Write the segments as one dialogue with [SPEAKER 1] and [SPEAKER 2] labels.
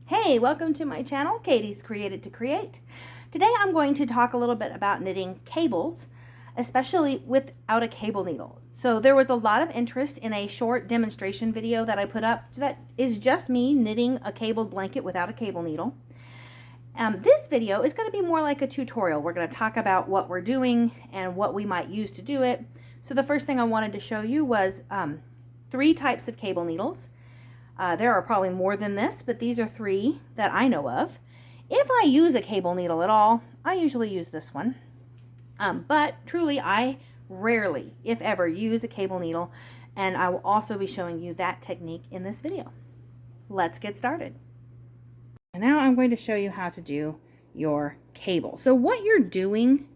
[SPEAKER 1] Hey, welcome to my channel, Katie's Created to Create. Today I'm going to talk a little bit about knitting cables, especially without a cable needle. So there was a lot of interest in a short demonstration video that I put up that is just me knitting a cabled blanket without a cable needle. This video is going to be more like a tutorial. We're going to talk about what we're doing and what we might use to do it. So the first thing I wanted to show you was 3 types of cable needles. There are probably more than this, but these are 3 that I know of. If I use a cable needle at all, I usually use this one. But truly, I rarely, if ever, use a cable needle, and I will also be showing you that technique in this video. Let's get started. And now I'm going to show you how to do your cable. So what you're doing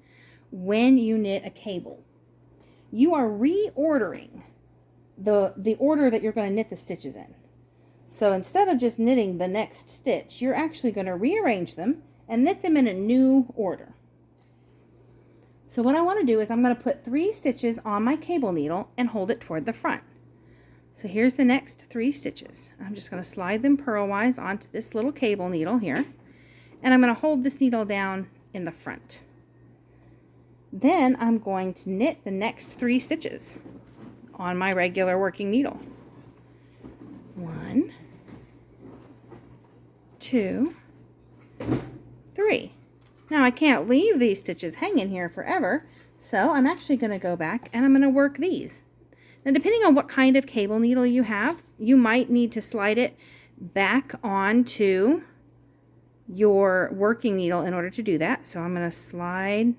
[SPEAKER 1] when you knit a cable, you are reordering the order that you're going to knit the stitches in. So instead of just knitting the next stitch, you're actually going to rearrange them and knit them in a new order. So what I want to do is I'm going to put 3 stitches on my cable needle and hold it toward the front. So here's the next 3 stitches. I'm just going to slide them purlwise onto this little cable needle here, and I'm going to hold this needle down in the front. Then I'm going to knit the next 3 stitches on my regular working needle. 1, 2, 3. Now I can't leave these stitches hanging here forever, so I'm actually going to go back and I'm going to work these. Now depending on what kind of cable needle you have, you might need to slide it back onto your working needle in order to do that. So I'm going to slide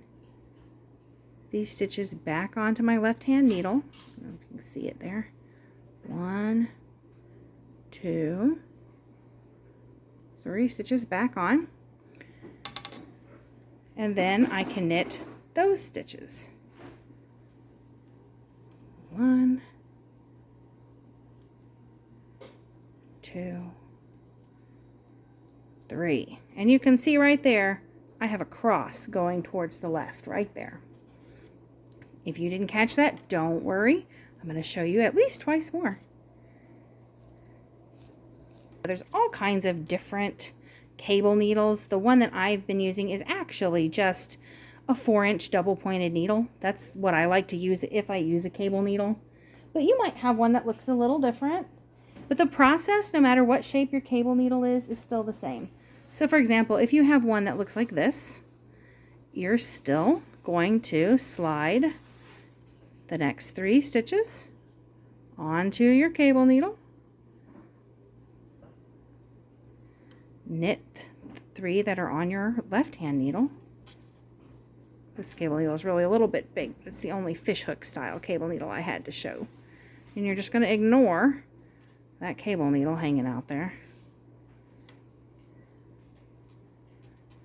[SPEAKER 1] these stitches back onto my left hand needle. I don't know if you can see it there. 1, 2, 3 stitches back on, and then I can knit those stitches. 1, 2, 3, and you can see right there I have a cross going towards the left right there. If you didn't catch that, don't worry, I'm going to show you at least twice more. There's all kinds of different cable needles. The one that I've been using is actually just a 4-inch double-pointed needle. That's what I like to use if I use a cable needle. But you might have one that looks a little different. But the process, no matter what shape your cable needle is still the same. So for example, if you have one that looks like this, you're still going to slide the next 3 stitches onto your cable needle. Knit 3 that are on your left hand needle. This cable needle is really a little bit big. It's the only fishhook style cable needle I had to show. And you're just going to ignore that cable needle hanging out there.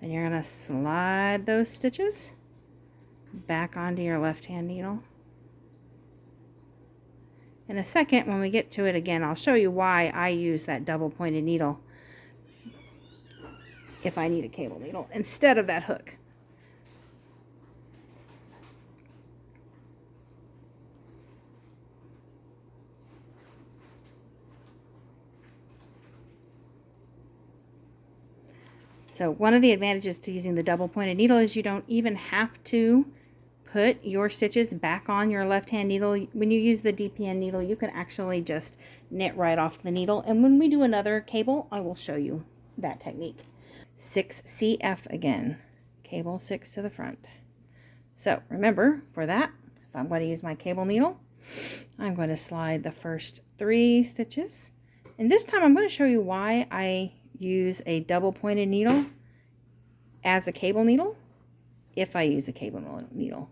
[SPEAKER 1] Then you're going to slide those stitches back onto your left hand needle. In a second, when we get to it again, I'll show you why I use that double pointed needle if I need a cable needle instead of that hook. So one of the advantages to using the double pointed needle is you don't even have to put your stitches back on your left hand needle. When you use the DPN needle, you can actually just knit right off the needle. And when we do another cable, I will show you that technique. 6CF again, cable 6 to the front. So remember, for that, if I'm going to use my cable needle, I'm going to slide the first 3 stitches, and this time I'm going to show you why I use a double pointed needle as a cable needle if I use a cable needle.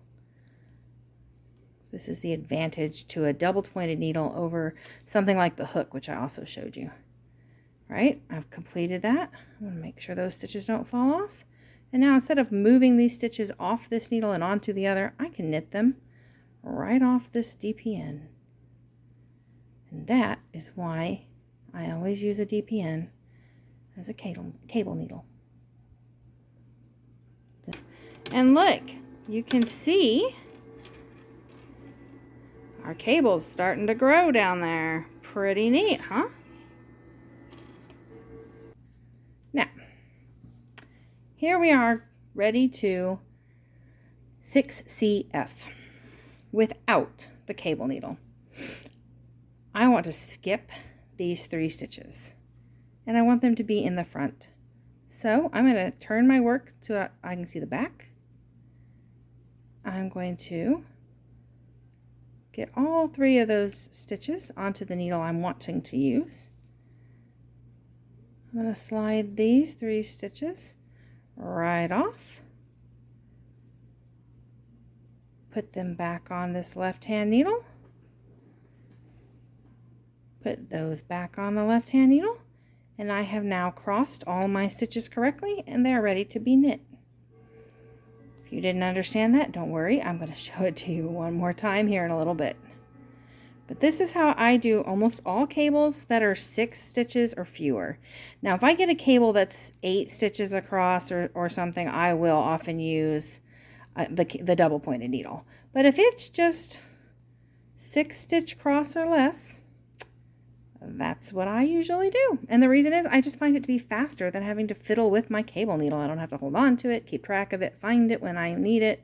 [SPEAKER 1] This is the advantage to a double pointed needle over something like the hook, which I also showed you. Right, I've completed that. I'm going to make sure those stitches don't fall off. And now instead of moving these stitches off this needle and onto the other, I can knit them right off this DPN. And that is why I always use a DPN as a cable needle. And look, you can see our cable's starting to grow down there. Pretty neat, huh? Now, here we are ready to 6CF without the cable needle. I want to skip these 3 stitches and I want them to be in the front. So I'm going to turn my work so I can see the back. I'm going to get all 3 of those stitches onto the needle I'm wanting to use. I'm going to slide these 3 stitches right off. Put them back on this left-hand needle. Put those back on the left-hand needle. And I have now crossed all my stitches correctly and they're ready to be knit. If you didn't understand that, don't worry. I'm going to show it to you one more time here in a little bit. But this is how I do almost all cables that are 6 stitches or fewer. Now, if I get a cable that's 8 stitches across or something, I will often use the double pointed needle. But if it's just 6 stitch cross or less, that's what I usually do. And the reason is I just find it to be faster than having to fiddle with my cable needle. I don't have to hold on to it, keep track of it, find it when I need it.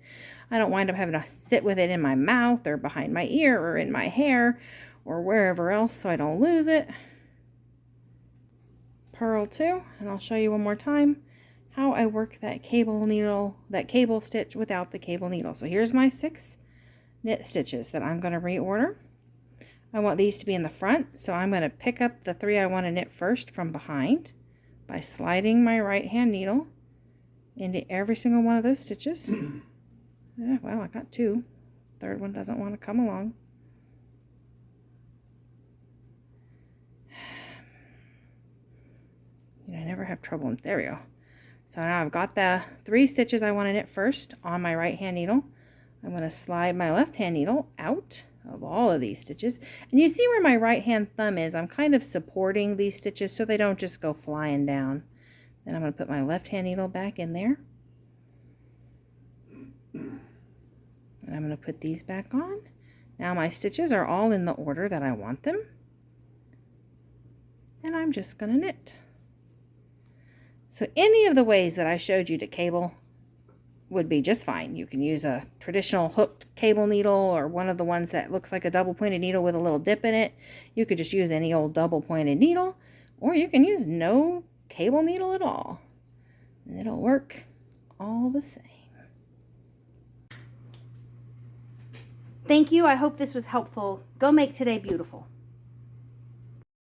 [SPEAKER 1] I don't wind up having to sit with it in my mouth or behind my ear or in my hair or wherever else so I don't lose it. Purl 2, and I'll show you one more time how I work that cable needle, that cable stitch without the cable needle. So here's my 6 knit stitches that I'm going to reorder. I want these to be in the front, so I'm going to pick up the 3 I want to knit first from behind by sliding my right hand needle into every single one of those stitches. Well, I got 2. Third one doesn't want to come along. I never have trouble. There we go. So now I've got the 3 stitches I want to knit first on my right hand needle. I'm going to slide my left hand needle out of all of these stitches. And you see where my right hand thumb is. I'm kind of supporting these stitches so they don't just go flying down. Then I'm going to put my left hand needle back in there. And I'm going to put these back on. Now my stitches are all in the order that I want them. And I'm just going to knit. So any of the ways that I showed you to cable would be just fine. You can use a traditional hooked cable needle or one of the ones that looks like a double pointed needle with a little dip in it. You could just use any old double pointed needle, or you can use no cable needle at all. And it'll work all the same. Thank you. I hope this was helpful. Go make today beautiful.